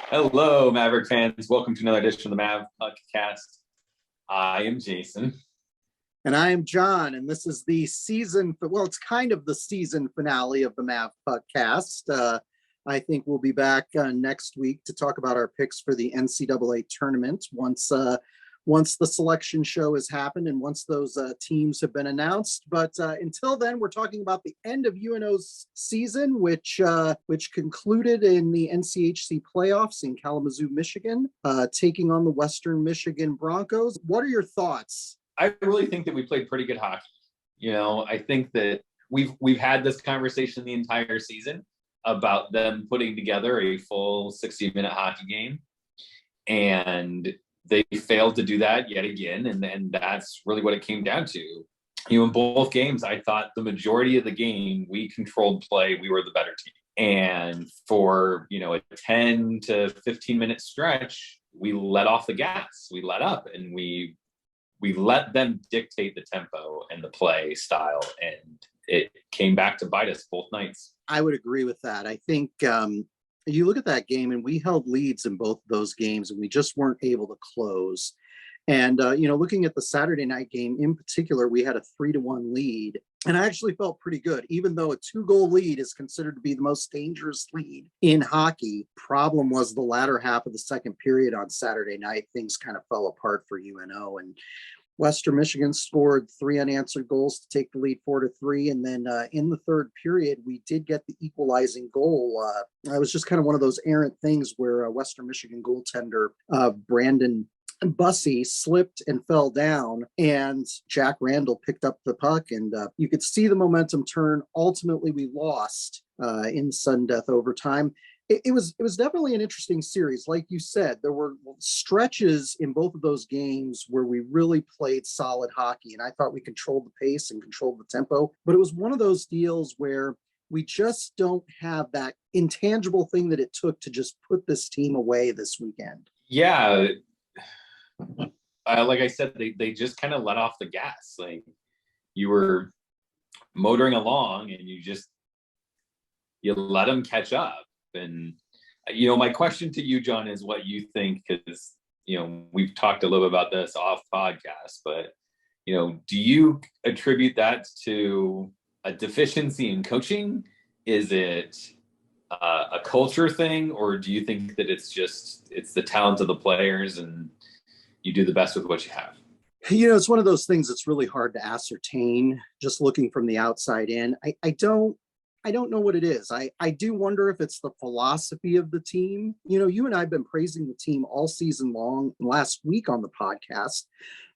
Hello, Maverick fans. Welcome to another edition of the Mavpuckcast. I am Jason. And I am John, and this is the season, well, it's kind of the season finale of the Mavpuckcast. I think we'll be back next week to talk about our picks for the NCAA tournament once the selection show has happened and once those teams have been announced. But until then, we're talking about the end of UNO's season, which concluded in the NCHC Playoffs in Kalamazoo, Michigan, taking on the Western Michigan Broncos. What are your thoughts? I really think that we played pretty good hockey. I think that we've had this conversation the entire season about them putting together a full 60-minute hockey game, and they failed to do that yet again, and that's really what it came down to. In both games, I thought the majority of the game, we controlled play, we were the better team. And for, a 10 to 15-minute stretch, we let off the gas. We let up, and we let them dictate the tempo and the play style, and it came back to bite us both nights. I would agree with that. I think you look at that game, and we held leads in both of those games, and we just weren't able to close. And, looking at the Saturday night game in particular, we had a 3-1 lead. And I actually felt pretty good, even though a 2-goal lead is considered to be the most dangerous lead in hockey. Problem was the latter half of the second period on Saturday night, things kind of fell apart for UNO. And Western Michigan scored 3 unanswered goals to take the lead 4-3. And then in the third period, we did get the equalizing goal. It was just kind of one of those errant things where Western Michigan goaltender Brandon Bussey slipped and fell down, and Jack Randall picked up the puck, and you could see the momentum turn. Ultimately, we lost in sudden death overtime. It was definitely an interesting series. Like you said, there were stretches in both of those games where we really played solid hockey, and I thought we controlled the pace and controlled the tempo. But it was one of those deals where we just don't have that intangible thing that it took to just put this team away this weekend. Yeah. Like I said, they just kind of let off the gas. Like, you were motoring along, and you let them catch up. And, my question to you, John, is what you think, because, we've talked a little bit about this off podcast, but, do you attribute that to a deficiency in coaching? Is it a culture thing, or do you think that it's the talent of the players and you do the best with what you have? It's one of those things that's really hard to ascertain just looking from the outside in. I don't know what it is. I do wonder if it's the philosophy of the team. You and I have been praising the team all season long. Last week on the podcast,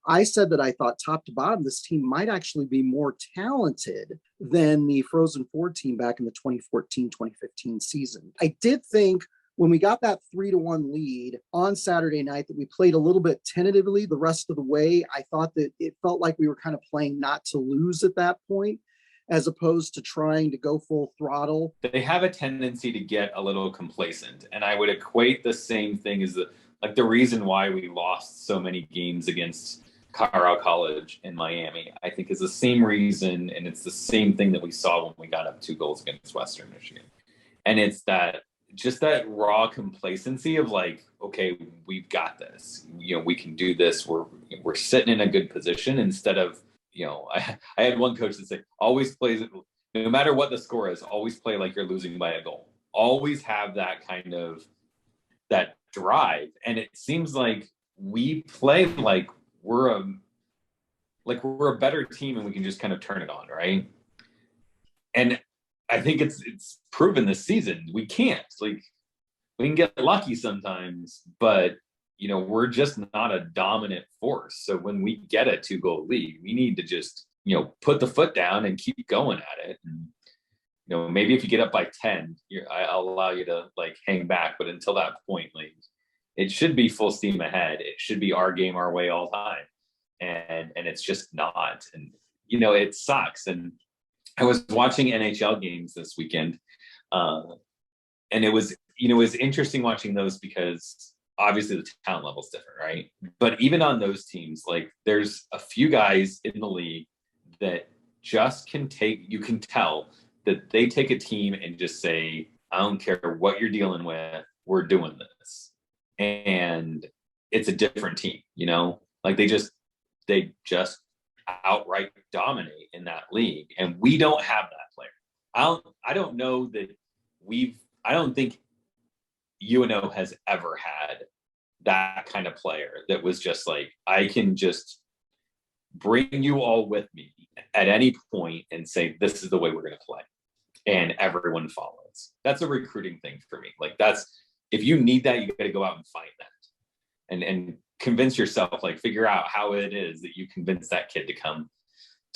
I said that I thought top to bottom, this team might actually be more talented than the Frozen Four team back in the 2014-2015 season. I did think when we got that 3-1 lead on Saturday night that we played a little bit tentatively the rest of the way. I thought that it felt like we were kind of playing not to lose at that point, as opposed to trying to go full throttle. They have a tendency to get a little complacent. And I would equate the same thing as the reason why we lost so many games against Colorado College in Miami, I think is the same reason. And it's the same thing that we saw when we got up 2 goals against Western Michigan. And it's that raw complacency of like, okay, we've got this, we can do this. We're sitting in a good position instead of, I had one coach that said, always plays it, no matter what the score is, always play like you're losing by a goal. Always have that kind of that drive. And it seems like we play like we're a better team and we can just kind of turn it on, right? And I think it's proven this season. We can't. Like, we can get lucky sometimes, but we're just not a dominant force. So when we get a 2-goal lead, we need to just, put the foot down and keep going at it. And, maybe if you get up by 10, I'll allow you to hang back. But until that point, it should be full steam ahead. It should be our game, our way all time. And it's just not. And, it sucks. And I was watching NHL games this weekend, and it was interesting watching those because obviously the talent level is different, right? But even on those teams, there's a few guys in the league that just you can tell that they take a team and just say, I don't care what you're dealing with, we're doing this. And it's a different team, like they just outright dominate in that league. And we don't have that player. I don't know that I don't think UNO has ever had that kind of player that was just like, I can just bring you all with me at any point and say, this is the way we're going to play. And everyone follows. That's a recruiting thing for me. Like if you need that, you got to go out and find that and convince yourself, like figure out how it is that you convince that kid to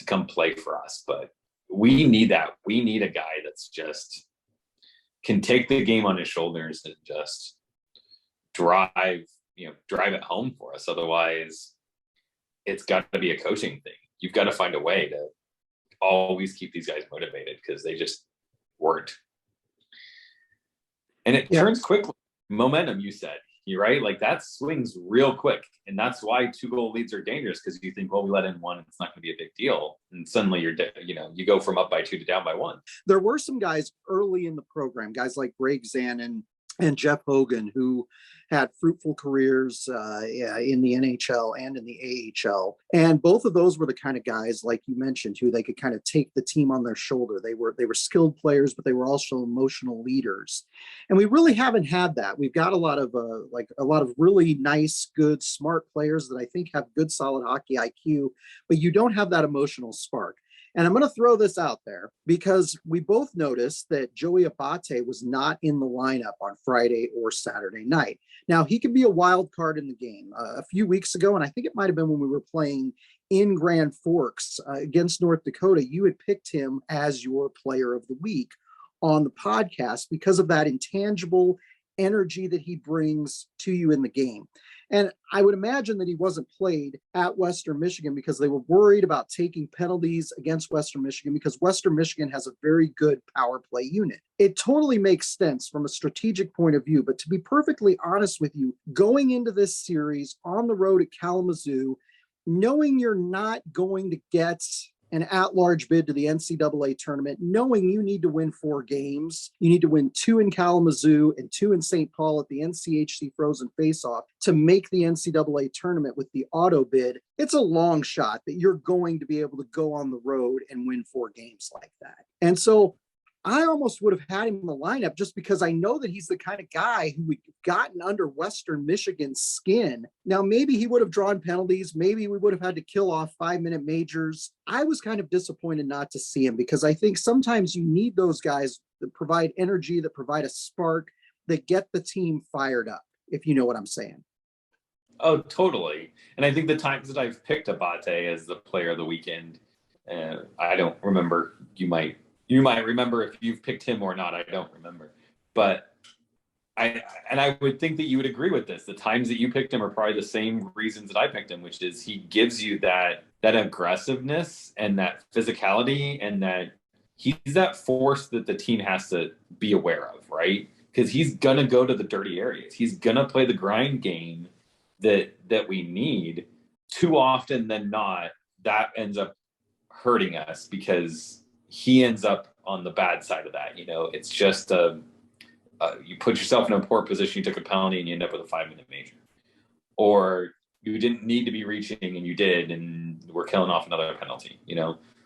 come play for us. But we need that. We need a guy that's just can take the game on his shoulders and just drive it home for us. Otherwise, it's got to be a coaching thing. You've got to find a way to always keep these guys motivated because they just weren't. And it turns quickly. Momentum, you said. You're right. Like that swings real quick. And that's why 2-goal leads are dangerous because you think, well, we let in one, it's not going to be a big deal. And suddenly you go from up by 2 to down by 1. There were some guys early in the program, guys like Greg Zanin and Jeff Hogan, who had fruitful careers in the NHL and in the AHL. And both of those were the kind of guys, like you mentioned, who they could kind of take the team on their shoulder. They were skilled players, but they were also emotional leaders. And we really haven't had that. We've got a lot of really nice, good, smart players that I think have good, solid hockey IQ, but you don't have that emotional spark. And I'm going to throw this out there because we both noticed that Joey Abate was not in the lineup on Friday or Saturday night. Now, he could be a wild card in the game. A few weeks ago, and I think it might have been when we were playing in Grand Forks against North Dakota, you had picked him as your player of the week on the podcast because of that intangible energy that he brings to you in the game. And I would imagine that he wasn't played at Western Michigan because they were worried about taking penalties against Western Michigan because Western Michigan has a very good power play unit. It totally makes sense from a strategic point of view. But to be perfectly honest with you, going into this series on the road at Kalamazoo, knowing you're not going to get an at-large bid to the NCAA tournament, knowing you need to win 4 games, you need to win 2 in Kalamazoo and 2 in St. Paul at the NCHC Frozen Faceoff to make the NCAA tournament with the auto bid, it's a long shot that you're going to be able to go on the road and win 4 games like that. And so I almost would have had him in the lineup just because I know that he's the kind of guy who would have gotten under Western Michigan's skin. Now, maybe he would have drawn penalties. Maybe we would have had to kill off 5-minute majors. I was kind of disappointed not to see him because I think sometimes you need those guys that provide energy, that provide a spark, that get the team fired up, if you know what I'm saying. Oh, totally. And I think the times that I've picked Abate as the player of the weekend, I don't remember. You might remember if you've picked him or not. I don't remember. But I would think that you would agree with this. The times that you picked him are probably the same reasons that I picked him, which is he gives you that aggressiveness and that physicality and that he's that force that the team has to be aware of, right? Because he's going to go to the dirty areas. He's going to play the grind game that we need. Too often than not, that ends up hurting us because he ends up on the bad side of that. It's just you put yourself in a poor position, you took a penalty and you end up with a 5-minute major. Or you didn't need to be reaching and you did, and we're killing off another penalty,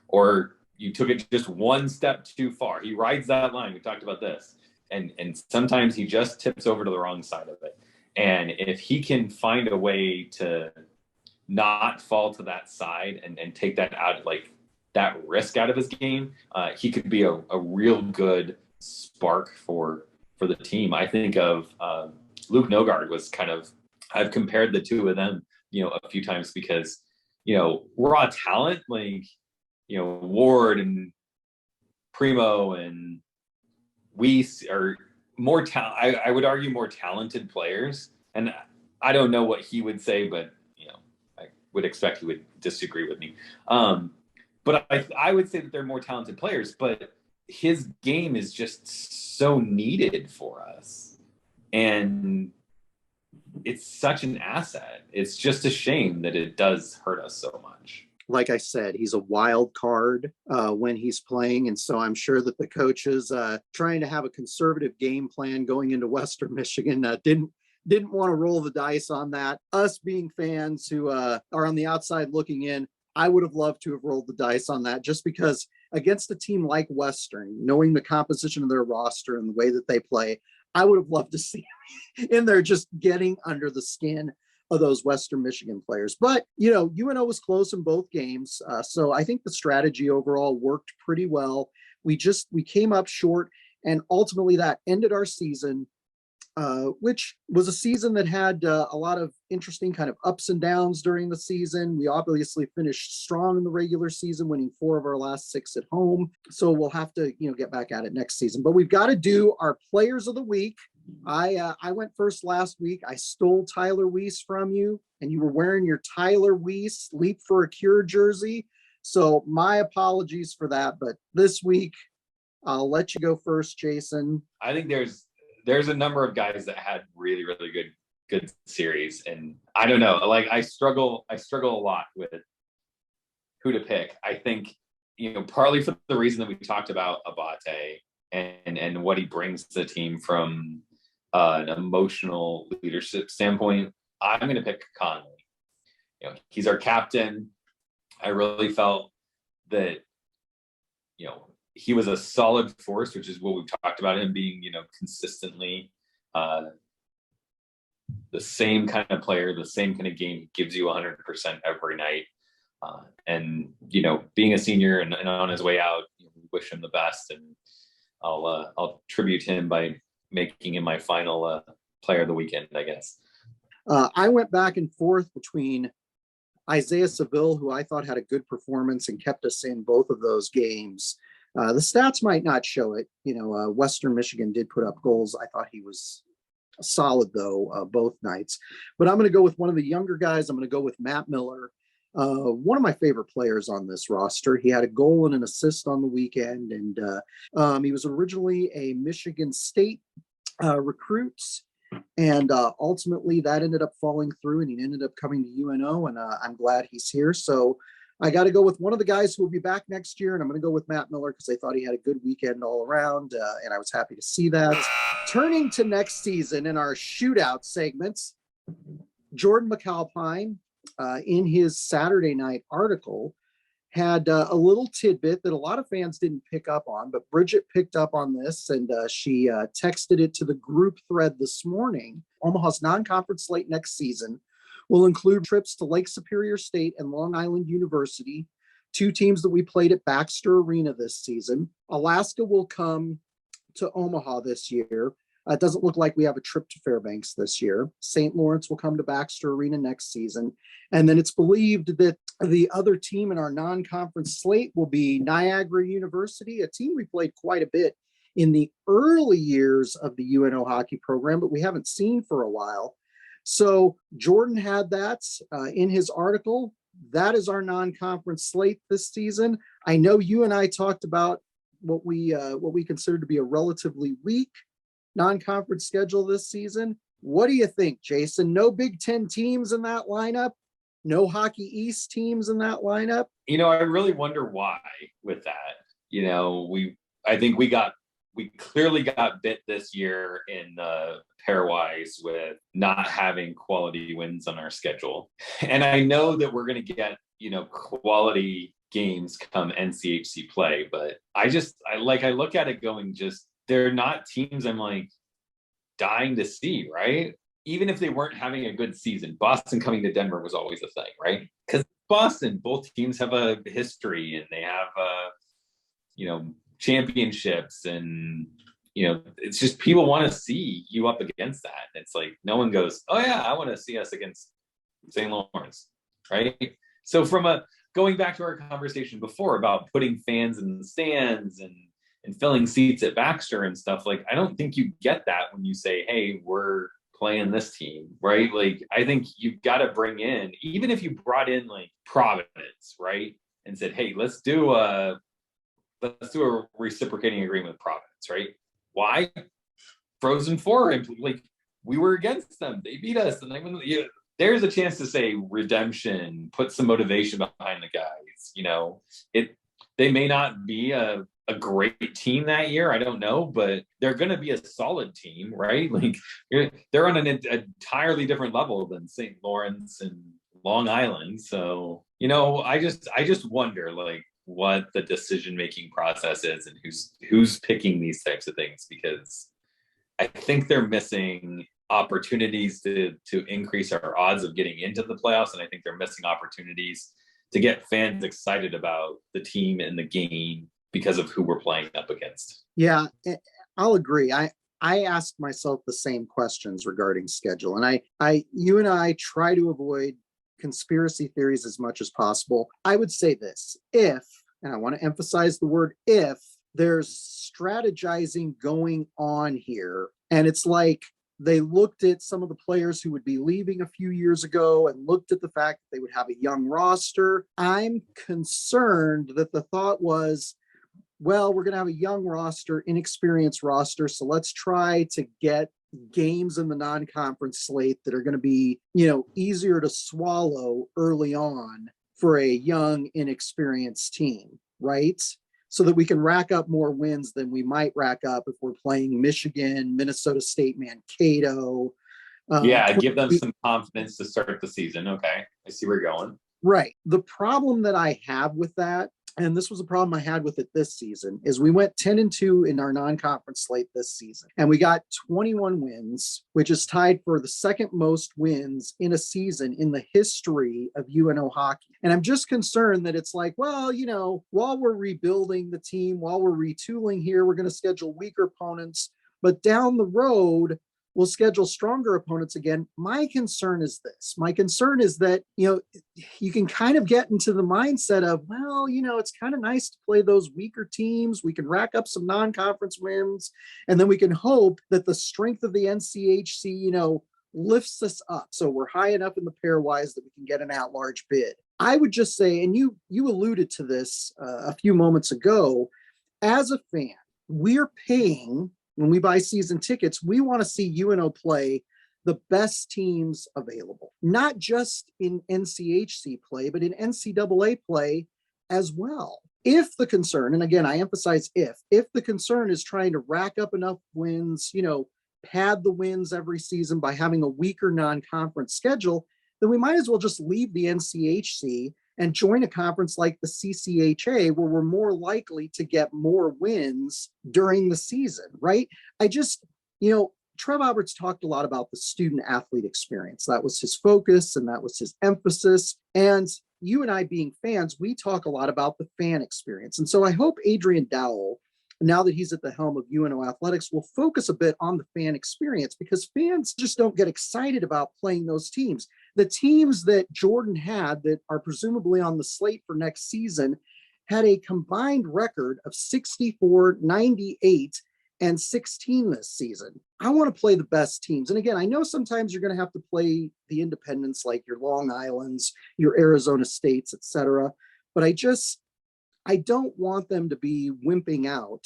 or you took it just one step too far. He rides that line. We talked about this. And sometimes he just tips over to the wrong side of it. And if he can find a way to not fall to that side and take that out, like that risk out of his game, he could be a real good spark for the team. I think of Luke Nogard was I've compared the two of them, a few times because, raw talent, like, Ward and Primo and Weiss are more I would argue more talented players. And I don't know what he would say, but, I would expect he would disagree with me. But I would say that they're more talented players, but his game is just so needed for us. And it's such an asset. It's just a shame that it does hurt us so much. like I said, he's a wild card when he's playing. And so I'm sure that the coaches trying to have a conservative game plan going into Western Michigan didn't want to roll the dice on that. Us being fans who are on the outside looking in, I would have loved to have rolled the dice on that, just because against a team like Western, knowing the composition of their roster and the way that they play, I would have loved to see in there just getting under the skin of those Western Michigan players. But, UNO was close in both games. So I think the strategy overall worked pretty well. We came up short, and ultimately that ended our season, which was a season that had a lot of interesting kind of ups and downs during the season. We obviously finished strong in the regular season, winning 4 of our last 6 at home. So we'll have to, get back at it next season. But we've got to do our players of the week. I went first last week. I stole Tyler Weiss from you, and you were wearing your Tyler Weiss Leap for a Cure jersey. So my apologies for that. But this week, I'll let you go first, Jason. I think there's a number of guys that had really, really good series. And I don't know, like I struggle a lot with who to pick. I think, partly for the reason that we talked about Abate and what he brings to the team from an emotional leadership standpoint, I'm going to pick Conley. He's our captain. I really felt that, he was a solid force, which is what we've talked about him being, consistently the same kind of player, the same kind of game. He gives you 100% every night. And, being a senior and on his way out, we wish him the best. And I'll tribute him by making him my final player of the weekend, I guess. I went back and forth between Isaiah Seville, who I thought had a good performance and kept us in both of those games. The stats might not show it. Western Michigan did put up goals. I thought he was solid, though, both nights. But I'm going to go with one of the younger guys. I'm going to go with Matt Miller, one of my favorite players on this roster. He had a goal and an assist on the weekend, and he was originally a Michigan State recruit. And ultimately, that ended up falling through, and he ended up coming to UNO, and I'm glad he's here. So I got to go with one of the guys who will be back next year, and I'm going to go with Matt Miller because I thought he had a good weekend all around, and I was happy to see that. Turning to next season in our shootout segments, Jordan McAlpine, in his Saturday night article, had a little tidbit that a lot of fans didn't pick up on, but Bridget picked up on this, and she texted it to the group thread this morning. Omaha's non-conference slate next season will include trips to Lake Superior State and Long Island University, 2 teams that we played at Baxter Arena this season. Alaska will come to Omaha this year. It doesn't look like we have a trip to Fairbanks this year. St. Lawrence will come to Baxter Arena next season. And then it's believed that the other team in our non-conference slate will be Niagara University, a team we played quite a bit in the early years of the UNO hockey program, but we haven't seen for a while. So Jordan had that in his article. That is our non-conference slate this season. I know you and I talked about what we consider to be a relatively weak non-conference schedule this season. What do you think, Jason? No Big Ten teams in that lineup? No Hockey East teams in that lineup? I really wonder why with that. I think we clearly got bit this year in pairwise with not having quality wins on our schedule. And I know that we're going to get, quality games come NCHC play, but I look at it going, they're not teams I'm like dying to see, right? Even if they weren't having a good season, Boston coming to Denver was always a thing, right? Because Boston, both teams have a history and they have, championships, and it's just people want to see you up against that. It's like no one goes, oh yeah, I want to see us against St. Lawrence, right? So going back to our conversation before about putting fans in the stands and filling seats at Baxter and stuff, like I don't think you get that when you say, hey, we're playing this team, right? Like I think you've got to bring in, even if you brought in like Providence, right, and said, hey, let's do a reciprocating agreement with Providence, right? Why? Frozen Four, like we were against them, they beat us, and there's a chance to say redemption, put some motivation behind the guys. They may not be a great team that year. I don't know, but they're going to be a solid team, right? Like they're on an entirely different level than St. Lawrence and Long Island. So, I just wonder like what the decision-making process is and who's picking these types of things, because I think they're missing opportunities to increase our odds of getting into the playoffs. And I think they're missing opportunities to get fans excited about the team and the game because of who we're playing up against. Yeah, I'll agree. I ask myself the same questions regarding schedule. And you and I try to avoid conspiracy theories as much as possible. I would say this, and I want to emphasize the word if, there's strategizing going on here. And it's like they looked at some of the players who would be leaving a few years ago and looked at the fact that they would have a young roster. I'm concerned that the thought was, well, we're going to have a young roster, inexperienced roster, so let's try to get games in the non-conference slate that are going to be, easier to swallow early on for a young, inexperienced team, right? So that we can rack up more wins than we might rack up if we're playing Michigan, Minnesota State, Mankato. Give them some confidence to start the season. Okay, I see where you're going. Right. The problem that I have with that, and this was a problem I had with it this season, is we went 10-2 in our non-conference slate this season, and we got 21 wins, which is tied for the second most wins in a season in the history of UNO hockey. And I'm just concerned that it's like, well, while we're rebuilding the team, while we're retooling here, we're going to schedule weaker opponents, but down the road, we'll schedule stronger opponents again. My concern is this. My concern is that, you can kind of get into the mindset of, well, it's kind of nice to play those weaker teams. We can rack up some non-conference wins, and then we can hope that the strength of the NCHC, lifts us up. So we're high enough in the pairwise that we can get an at-large bid. I would just say, and you alluded to this a few moments ago, as a fan, we're paying. When we buy season tickets, we want to see UNO play the best teams available, not just in NCHC play, but in NCAA play as well. If the concern, and again, I emphasize if the concern is trying to rack up enough wins, pad the wins every season by having a weaker non-conference schedule, then we might as well just leave the NCHC and join a conference like the CCHA, where we're more likely to get more wins during the season, right? Trev Alberts talked a lot about the student athlete experience. That was his focus and that was his emphasis. And you and I being fans, we talk a lot about the fan experience. And so I hope Adrian Dowell, now that he's at the helm of UNO Athletics, will focus a bit on the fan experience, because fans just don't get excited about playing those teams. The teams that Jordan had that are presumably on the slate for next season had a combined record of 64, 98, and 16 this season. I want to play the best teams. And again, I know sometimes you're going to have to play the independents like your Long Islands, your Arizona States, etc. But I don't want them to be wimping out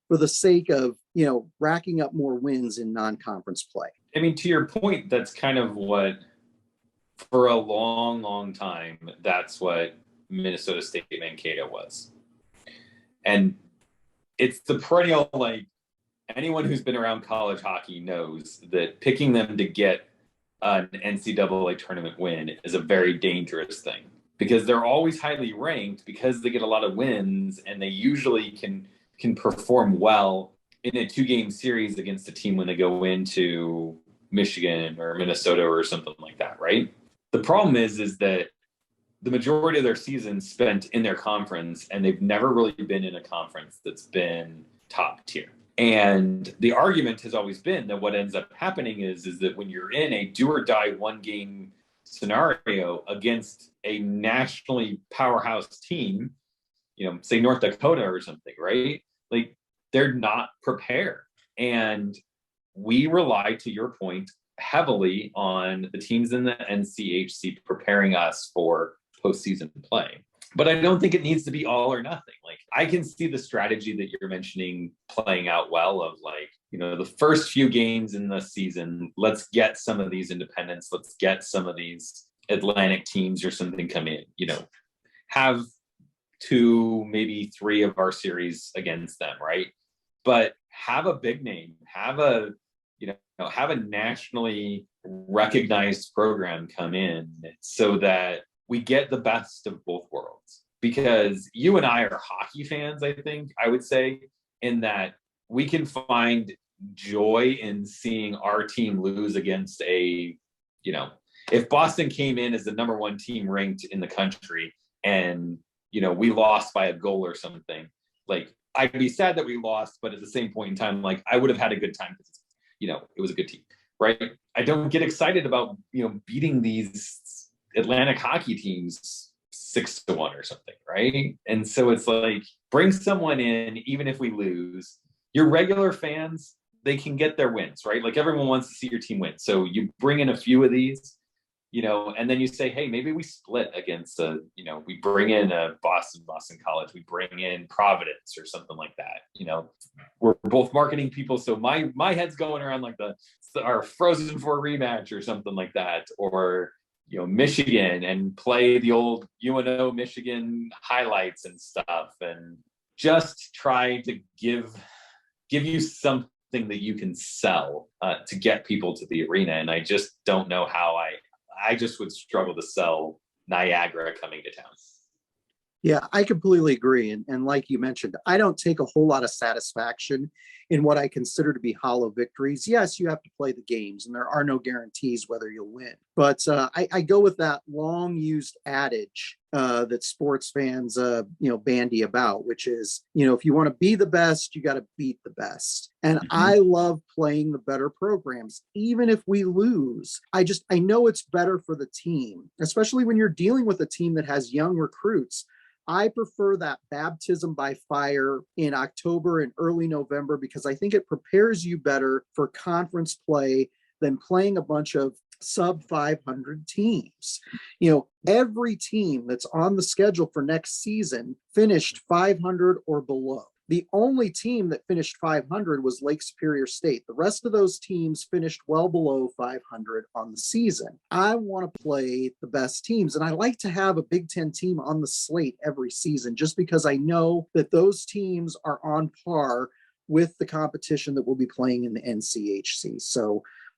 for the sake of, racking up more wins in non-conference play. I mean, to your point, that's kind of what, for a long, long time, that's what Minnesota State Mankato was. And it's the perennial, like, anyone who's been around college hockey knows that picking them to get an NCAA tournament win is a very dangerous thing, because they're always highly ranked because they get a lot of wins, and they usually can perform well in a 2-game series against a team when they go into Michigan or Minnesota or something like that, right? The problem is that the majority of their season spent in their conference, and they've never really been in a conference that's been top tier. And the argument has always been that what ends up happening is that when you're in a do or die 1-game scenario against a nationally powerhouse team, say North Dakota or something, right? Like, they're not prepared. And we rely, to your point, heavily on the teams in the NCHC preparing us for postseason play. But I don't think it needs to be all or nothing. Like, I can see the strategy that you're mentioning playing out well, of like, the first few games in the season, let's get some of these independents, let's get some of these Atlantic teams or something come in, have 2, maybe 3 of our series against them, right? But have a big name, have a nationally recognized program come in so that we get the best of both worlds. Because you and I are hockey fans, I think, I would say, in that we can find joy in seeing our team lose against if Boston came in as the number 1 team ranked in the country and, we lost by a goal or something, like, I'd be sad that we lost, but at the same point in time, like, I would have had a good time because, it was a good team, right? I don't get excited about, beating these Atlantic hockey teams 6-1 or something, right? And so it's like, bring someone in, even if we lose. Your regular fans, they can get their wins, right? Like, everyone wants to see your team win. So you bring in a few of these, and then you say, hey, maybe we split against we bring in a Boston College, we bring in Providence or something like that. We're both marketing people. So my head's going around like our Frozen Four rematch or something like that, or, Michigan, and play the old UNO Michigan highlights and stuff, and just try to give you something that you can sell to get people to the arena. And I just don't know how I just would struggle to sell Niagara coming to town. Yeah, I completely agree. And like you mentioned, I don't take a whole lot of satisfaction in what I consider to be hollow victories. Yes, you have to play the games, and there are no guarantees whether you'll win. But I go with that long used adage that sports fans, bandy about, which is, if you want to be the best, you got to beat the best. And I love playing the better programs, even if we lose. I know it's better for the team, especially when you're dealing with a team that has young recruits. I prefer that baptism by fire in October and early November, because I think it prepares you better for conference play than playing a bunch of sub 500 teams. Every team that's on the schedule for next season finished 500 or below. The only team that finished 500 was Lake Superior State. The rest of those teams finished well below 500 on the season. I want to play the best teams, and I like to have a Big Ten team on the slate every season, just because I know that those teams are on par with the competition that we'll be playing in the NCHC.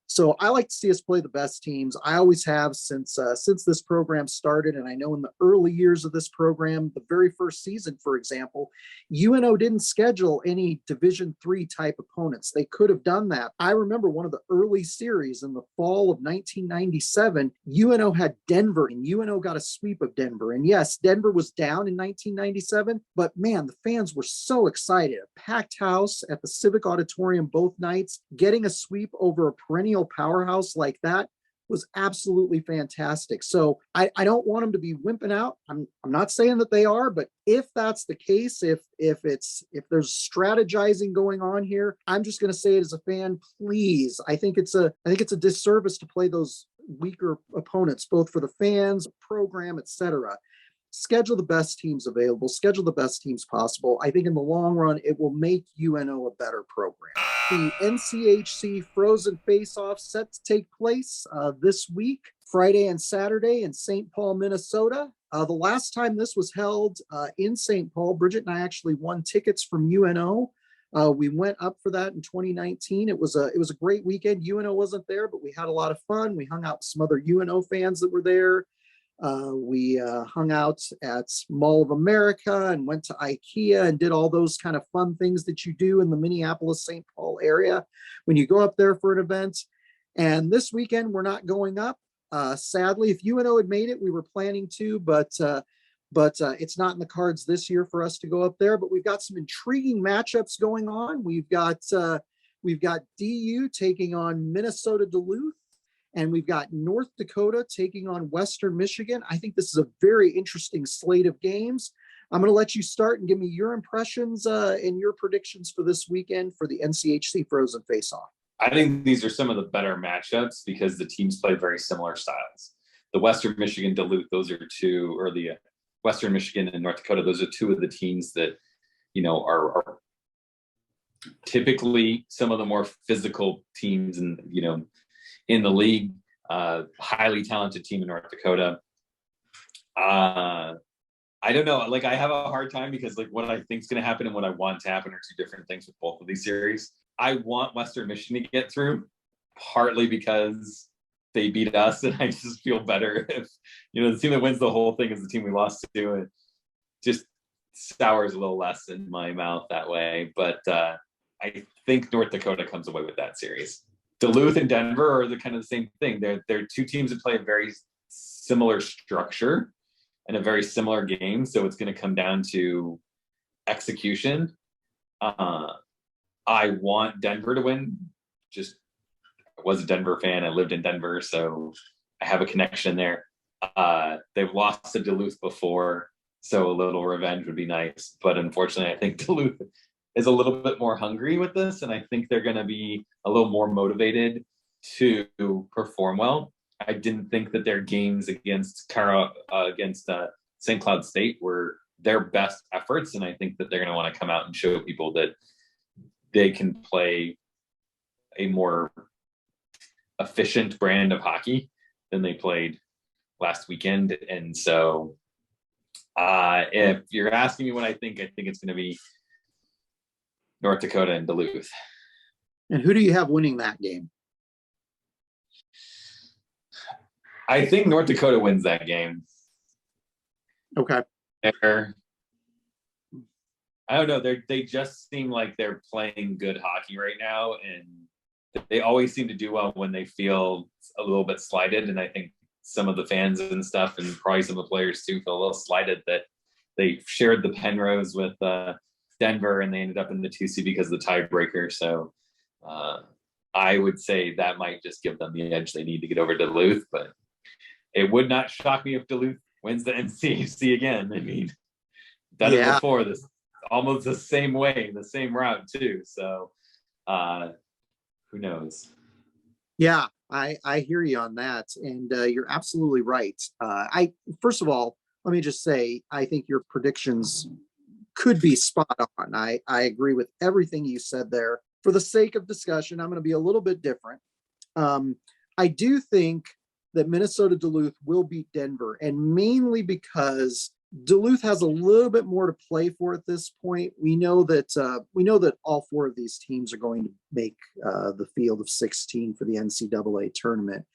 So I like to see us play the best teams. I always have since this program started. And I know in the early years of this program, the very first season, for example, UNO didn't schedule any Division III type opponents. They could have done that. I remember one of the early series in the fall of 1997, UNO had Denver, and UNO got a sweep of Denver. And yes, Denver was down in 1997, but man, the fans were so excited. A packed house at the Civic Auditorium both nights, getting a sweep over a perennial powerhouse like that was absolutely fantastic. So I don't want them to be wimping out. I'm not saying that they are, but if that's the case, if there's strategizing going on here, I'm just going to say it as a fan, please. I think it's a disservice to play those weaker opponents, both for the fans, program, etc. Schedule the best teams available, schedule the best teams possible. I think in the long run, it will make UNO a better program. The NCHC Frozen Faceoff set to take place this week, Friday and Saturday in St. Paul, Minnesota. The last time this was held in St. Paul, Bridget and I actually won tickets from UNO. We went up for that in 2019. It was a great weekend. UNO wasn't there, but we had a lot of fun. We hung out with some other UNO fans that were there. We hung out at Mall of America and went to IKEA and did all those kind of fun things that you do in the Minneapolis-St. Paul area when you go up there for an event. And this weekend, we're not going up. Sadly, if UNO had made it, we were planning to, but it's not in the cards this year for us to go up there. But we've got some intriguing matchups going on. We've got DU taking on Minnesota Duluth. And we've got North Dakota taking on Western Michigan. I think this is a very interesting slate of games. I'm going to let you start and give me your impressions and your predictions for this weekend for the NCHC Frozen Faceoff. I think these are some of the better matchups because the teams play very similar styles. The Western Michigan Duluth, those are two, or the Western Michigan and North Dakota, those are two of the teams that, are typically some of the more physical teams in the league. Highly talented team in North Dakota. I don't know. Like, I have a hard time because like what I think is going to happen and what I want to happen are two different things with both of these series. I want Western Michigan to get through, partly because they beat us, and I just feel better if the team that wins the whole thing is the team we lost to. It just sours a little less in my mouth that way. But I think North Dakota comes away with that series. Duluth and Denver are the kind of the same thing. They're two teams that play a very similar structure and a very similar game, so it's going to come down to execution. I want Denver to win. Just, I was a Denver fan. I lived in Denver, so I have a connection there. They've lost to Duluth before, so a little revenge would be nice. But unfortunately, I think Duluth is a little bit more hungry with this, and I think they're going to be a little more motivated to perform well. I didn't think that their games against St. Cloud State were their best efforts, and I think that they're going to want to come out and show people that they can play a more efficient brand of hockey than they played last weekend. And so if you're asking me what I think it's going to be North Dakota and Duluth. And who do you have winning that game? I think North Dakota wins that game. Okay. I don't know. They just seem like they're playing good hockey right now, and they always seem to do well when they feel a little bit slighted. And I think some of the fans and stuff, and probably some of the players too, feel a little slighted that they shared the Penrose with Denver, and they ended up in the 2C because of the tiebreaker. So I would say that might just give them the edge they need to get over Duluth, but it would not shock me if Duluth wins the NCHC again. I mean, done it before, this almost the same way, the same route too. So who knows? Yeah, I hear you on that. And you're absolutely right. First of all, let me just say, I think your predictions could be spot on. I agree with everything you said there. For the sake of discussion, I'm going to be a little bit different. I do think that Minnesota Duluth will beat Denver, and mainly because Duluth has a little bit more to play for at this point. We know that all four of these teams are going to make the field of 16 for the NCAA tournament,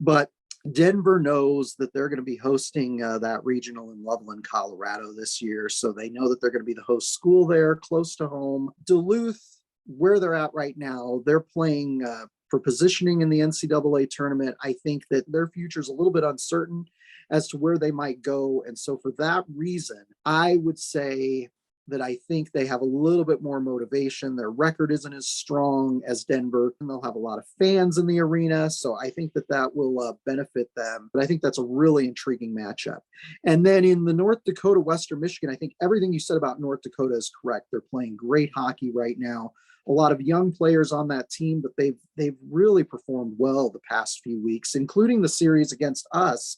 but Denver knows that they're going to be hosting that regional in Loveland, Colorado this year, so they know that they're going to be the host school there, close to home. Duluth, where they're at right now, they're playing for positioning in the NCAA tournament. I think that their future is a little bit uncertain as to where they might go. And so for that reason, I would say that I think they have a little bit more motivation. Their record isn't as strong as Denver, and they'll have a lot of fans in the arena. So I think that will benefit them. But I think that's a really intriguing matchup. And then in the North Dakota, Western Michigan, I think everything you said about North Dakota is correct. They're playing great hockey right now. A lot of young players on that team, but they've really performed well the past few weeks, including the series against us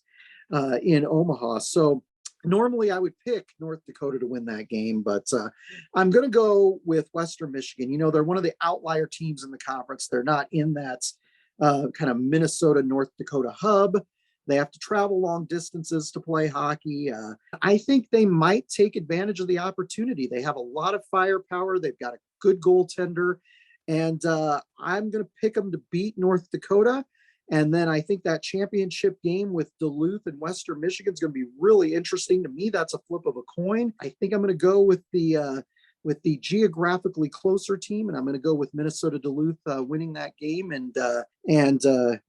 in Omaha. So normally I would pick North Dakota to win that game, but I'm going to go with Western Michigan. They're one of the outlier teams in the conference. They're not in that kind of Minnesota, North Dakota hub. They have to travel long distances to play hockey. I think they might take advantage of the opportunity. They have a lot of firepower. They've got a good goaltender, and I'm going to pick them to beat North Dakota. And then I think that championship game with Duluth and Western Michigan is going to be really interesting. To me, that's a flip of a coin. I think I'm going to go with the geographically closer team, and I'm going to go with Minnesota Duluth winning that game and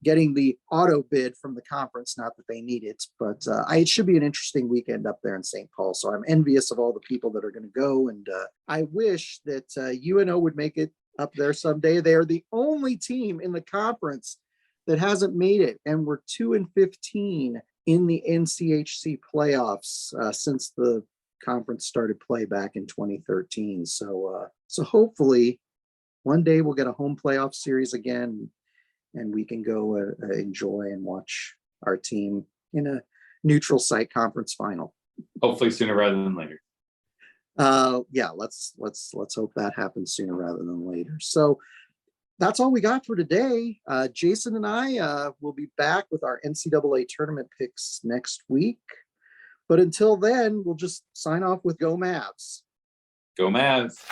getting the auto bid from the conference. Not that they need it, but it should be an interesting weekend up there in St. Paul. So I'm envious of all the people that are going to go, and I wish that UNO would make it up there someday. They are the only team in the conference that hasn't made it, and we're 2-15 in the NCHC playoffs since the conference started play back in 2013. So hopefully one day we'll get a home playoff series again, and we can go enjoy and watch our team in a neutral site conference final. Hopefully sooner rather than later. Yeah, let's hope that happens sooner rather than later. So that's all we got for today. Jason and I will be back with our NCAA tournament picks next week. But until then, we'll just sign off with Go Mavs. Go Mavs.